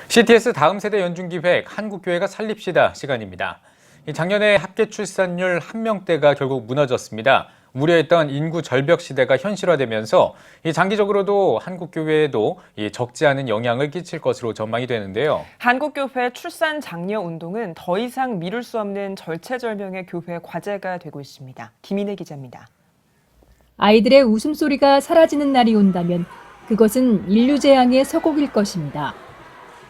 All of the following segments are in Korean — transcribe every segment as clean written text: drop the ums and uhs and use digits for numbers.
CTS 다음 세대 연중기획 한국교회가 살립시다 시간입니다. 작년에 합계 출산율 1명대가 결국 무너졌습니다. 우려했던 인구 절벽 시대가 현실화되면서 장기적으로도 한국교회에도 적지 않은 영향을 끼칠 것으로 전망이 되는데요. 한국교회 출산 장려 운동은 더 이상 미룰 수 없는 절체절명의 교회 과제가 되고 있습니다. 김인혜 기자입니다. 아이들의 웃음소리가 사라지는 날이 온다면 그것은 인류 재앙의 서곡일 것입니다.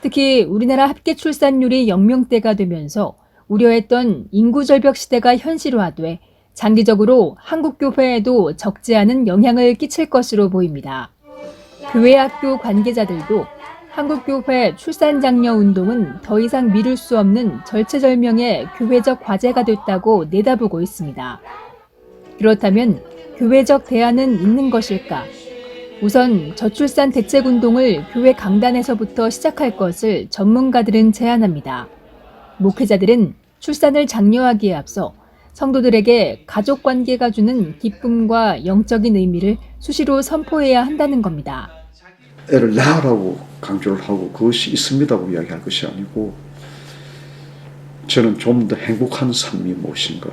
특히 우리나라 합계 출산율이 0명대가 되면서 우려했던 인구 절벽 시대가 현실화돼 장기적으로 한국교회에도 적지 않은 영향을 끼칠 것으로 보입니다. 교회 학교 관계자들도 한국교회 출산장려 운동은 더 이상 미룰 수 없는 절체절명의 교회적 과제가 됐다고 내다보고 있습니다. 그렇다면 교회적 대안은 있는 것일까? 우선 저출산 대책운동을 교회 강단에서부터 시작할 것을 전문가들은 제안합니다. 목회자들은 출산을 장려하기에 앞서 성도들에게 가족관계가 주는 기쁨과 영적인 의미를 수시로 선포해야 한다는 겁니다. 애를 낳으라고 강조를 하고 그것이 있습니다고 이야기할 것이 아니고 저는 좀 더 행복한 삶이 무엇인가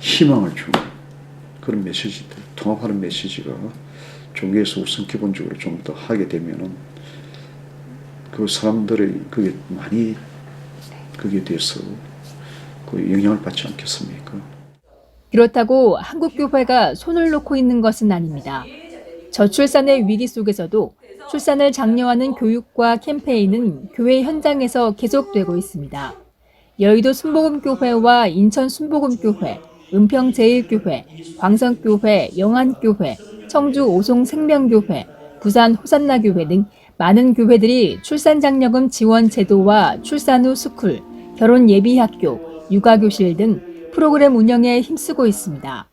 희망을 주는 그런 메시지들, 통합하는 메시지가 종교에서 우선 기본적으로 좀 더 하게 되면은 그 사람들의 그게 많이 거기에 대해서 그 영향을 받지 않겠습니까? 그렇다고 한국교회가 손을 놓고 있는 것은 아닙니다. 저출산의 위기 속에서도 출산을 장려하는 교육과 캠페인은 교회 현장에서 계속되고 있습니다. 여의도 순복음교회와 인천 순복음교회, 은평제일교회, 광성교회, 영안교회, 청주 오송생명교회, 부산 호산나교회 등 많은 교회들이 출산장려금 지원 제도와 출산 후 스쿨, 결혼 예비학교, 육아교실 등 프로그램 운영에 힘쓰고 있습니다.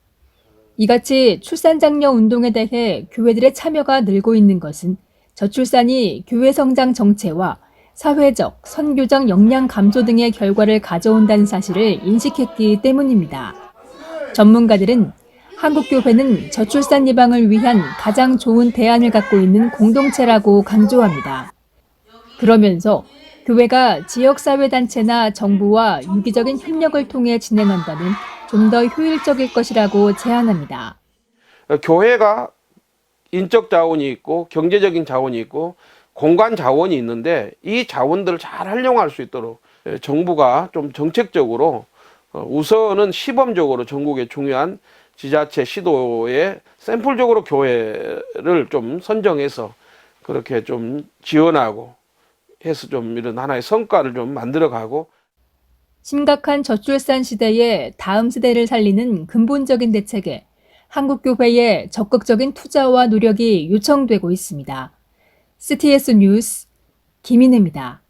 이같이 출산장려 운동에 대해 교회들의 참여가 늘고 있는 것은 저출산이 교회 성장 정체와 사회적, 선교적 역량 감소 등의 결과를 가져온다는 사실을 인식했기 때문입니다. 전문가들은 한국교회는 저출산 예방을 위한 가장 좋은 대안을 갖고 있는 공동체라고 강조합니다. 그러면서 교회가 지역사회단체나 정부와 유기적인 협력을 통해 진행한다면 좀 더 효율적일 것이라고 제안합니다. 교회가 인적 자원이 있고 경제적인 자원이 있고 공간 자원이 있는데 이 자원들을 잘 활용할 수 있도록 정부가 좀 정책적으로 우선은 시범적으로 전국의 중요한 지자체 시도에 샘플적으로 교회를 좀 선정해서 그렇게 좀 지원하고 해서 좀 이런 하나의 성과를 좀 만들어가고 심각한 저출산 시대에 다음 세대를 살리는 근본적인 대책에 한국교회의 적극적인 투자와 노력이 요청되고 있습니다. CTS 뉴스 김인혜입니다.